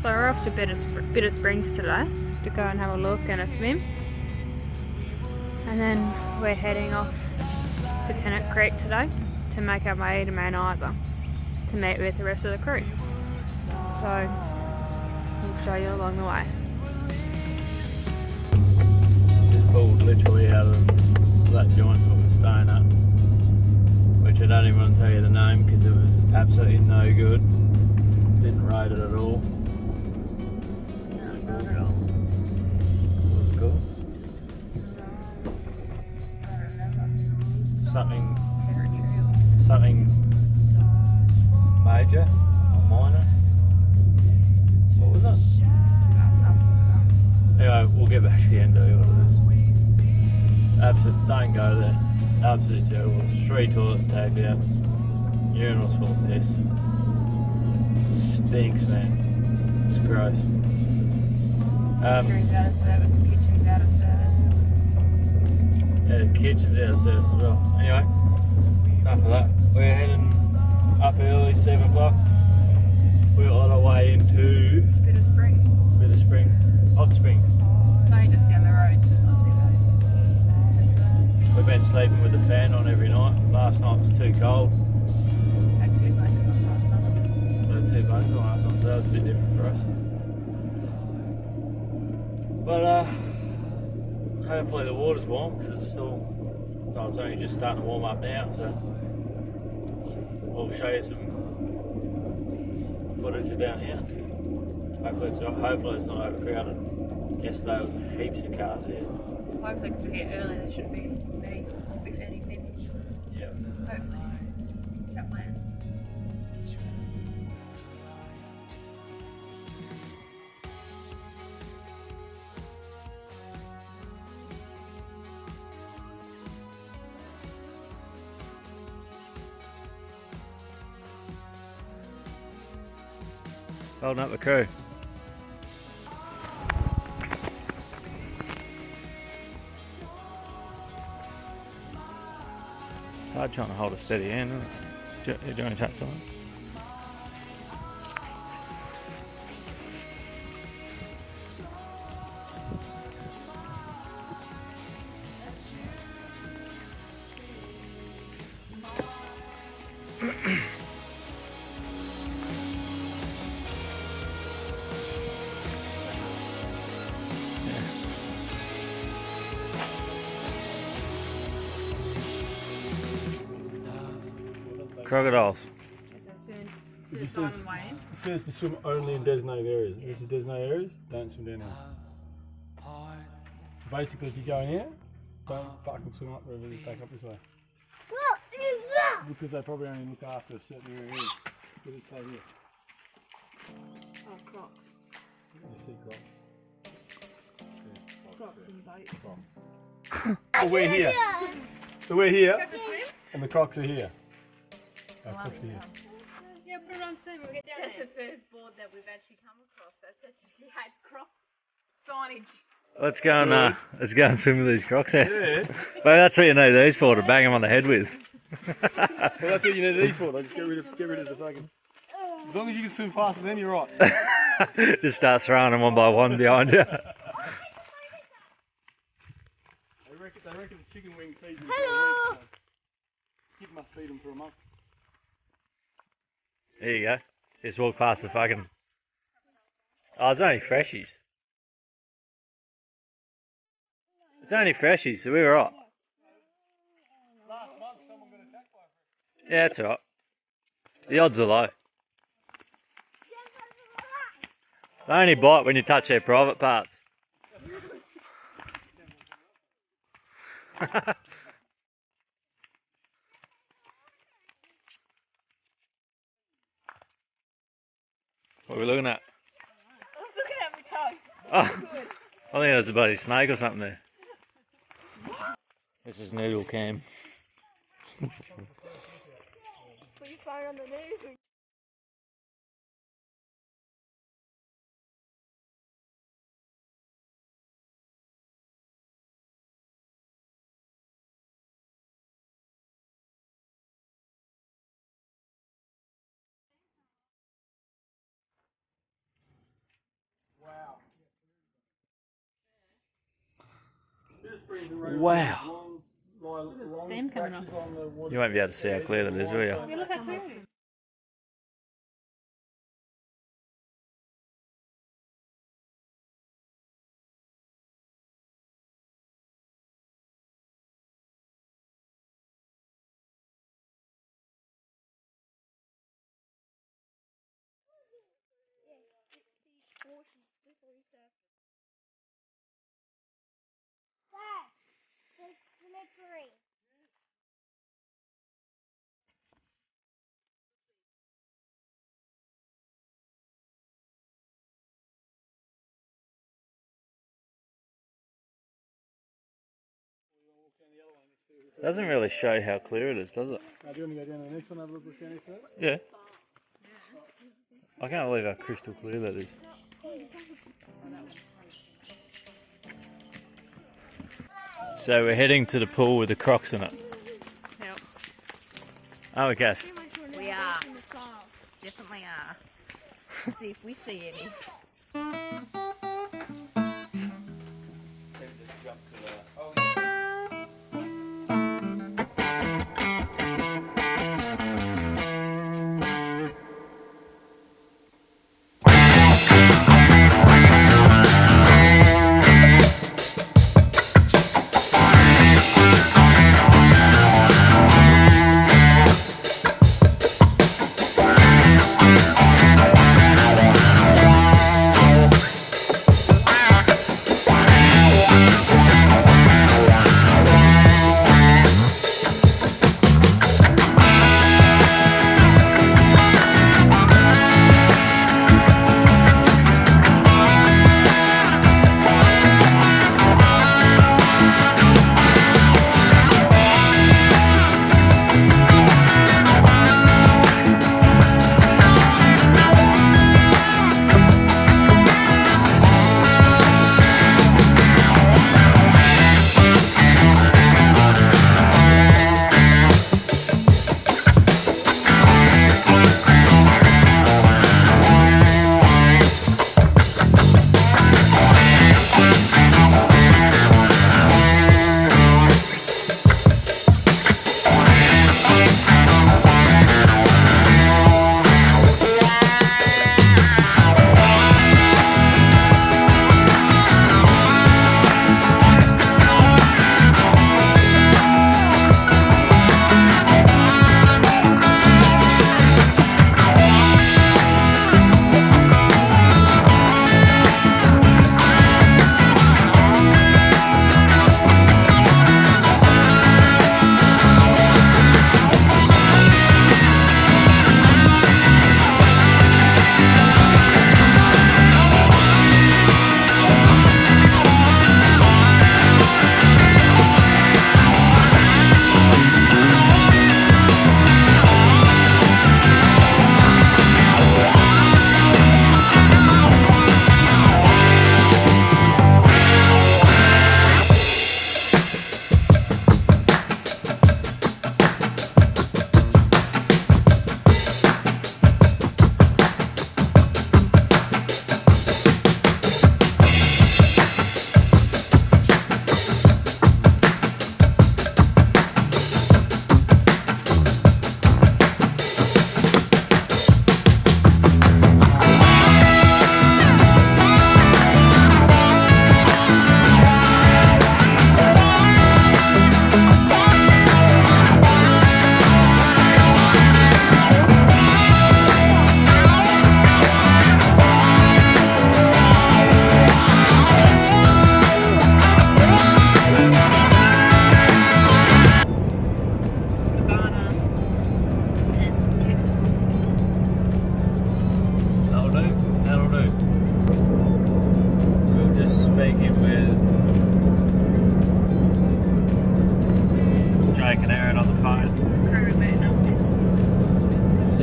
So we're off to Bitter Springs today to go and have a look and a swim. And then we're heading off to Tennant Creek today to make our way to Mount Isa to meet with the rest of the crew. So we'll show you along the way. Just pulled literally out of that joint that was staying at, which I don't even want to tell you the name because it was absolutely no good. Didn't rate it at all. No, not at all. What was it called? I don't remember. Something major or minor. What was it? Anyway, we'll get back to the end of what it is. Absolute, don't go there. Absolutely terrible. 3 toilets tagged out. Urinals full of piss. Stinks, man. It's gross. Drinks out of service, kitchen's out of service. Yeah, the kitchen's out of service as well. Anyway, enough of that. We're heading up early, 7 o'clock. We're on our way into Bitter Springs. Bitter Springs. Hot Springs. It's only just down the road, so it's not too bad. We've been sleeping with the fan on every night. Last night was too cold. Had 2 blankets on last night. So 2 blankets on last night, so that was a bit different for us. But hopefully the water's warm because it's still, so it's only just starting to warm up now, so we'll show you some footage of down here. Hopefully it's not overcrowded. Yesterday was heaps of cars here. Hopefully, because we're here early, there shouldn't be any people. Yeah. Hopefully. Is that plan? Holding up the crew. It's hard trying to hold a steady hand, isn't it? Do you want to chat something? Crocodiles. It says to swim only in designated areas. This is designated areas, don't swim down here. So basically, if you go in here, don't fucking swim up wherever they back up this way. What is that? Because they probably only look after a certain area here. But it's stay here. Oh, Crocs. You see crocs. Crocs and boats. So we're here. So we're here, Have to swim? and the crocs are here. Crocs are here. Yeah, put it on soon, we'll get down That's there. the first board that we've actually come across that actually had crop signage. Let's go and swim with these crocs there. Yeah. But that's what you need these for, to bang them on the head with. Well, that's what you need these for. They just get rid of the fucking. As long as you can swim faster, then you're right. Just start throwing them one by one behind you. They reckon the chicken wing feeds them for a week. So kid must feed them for a month. There you go. Just walk past the fucking... Oh, it's only freshies. It's only freshies, so we were right. Last month someone got attacked by a fresh. Yeah, that's alright. The odds are low. They only bite when you touch their private parts. What are we looking at? I was looking at my toe. Oh, I think there's a bloody snake or something there. This is noodle cam. Put your phone on the news. Wow. Steam coming off. You won't be able to see how clear that is, will you? Look how clear it is. Doesn't really show how clear it is, does it? Do you want to go down to the next one and have a look down here first? Yeah. I can't believe how crystal clear that is. So we're heading to the pool with the Crocs in it. Yep. Oh, we Cass? We are. Definitely are. Let's see if we see any.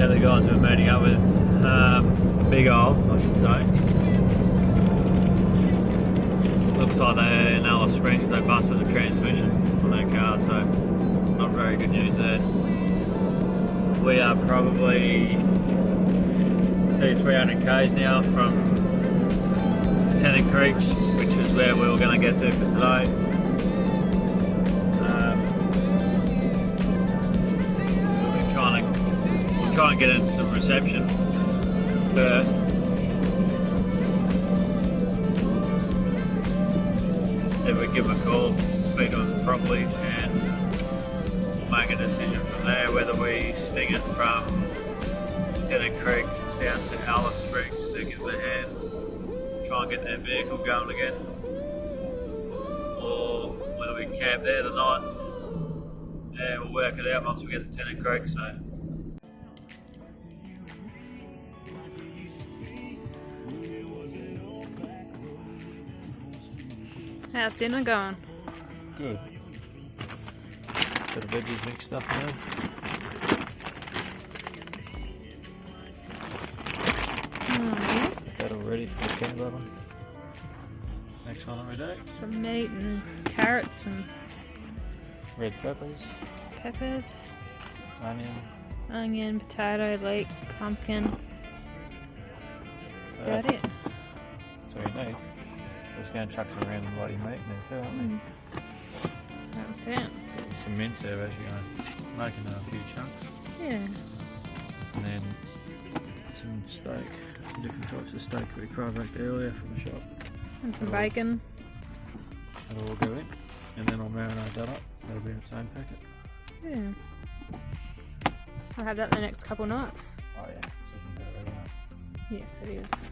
the other guys we're meeting up with, Big Ol, I should say. Looks like they're in Alice Springs, they busted the transmission on their car, so not very good news there. We are probably 200-300 k's now from Tennant Creek, which is where we were going to get to for today. try and get into some reception first. See if we give them a call, speak to them properly, and we'll make a decision from there whether we sting it from Tennant Creek down to Alice Springs to give the hand, try and get their vehicle going again, or whether we camp there tonight, and we'll work it out once we get to Tennant Creek. So. How's dinner going? Good. Bit of veggies mixed up now. That all ready for the CARNARVON. Next one we do. Some meat and carrots and Red peppers, peppers, onion, potato, leek, pumpkin. That's about it. That's all you need. We're just going to chuck some random bloody meat in there too, aren't we? That's it. Get some mince there as you're going, making a few chunks. Yeah. And then some steak, some different types of steak we cryovacked earlier from the shop. And some bacon. That'll all go in. And then I'll marinate that up. That'll be in its own packet. Yeah. I'll have that the next couple nights. Oh yeah, it's looking better, isn't it? Yes, it is.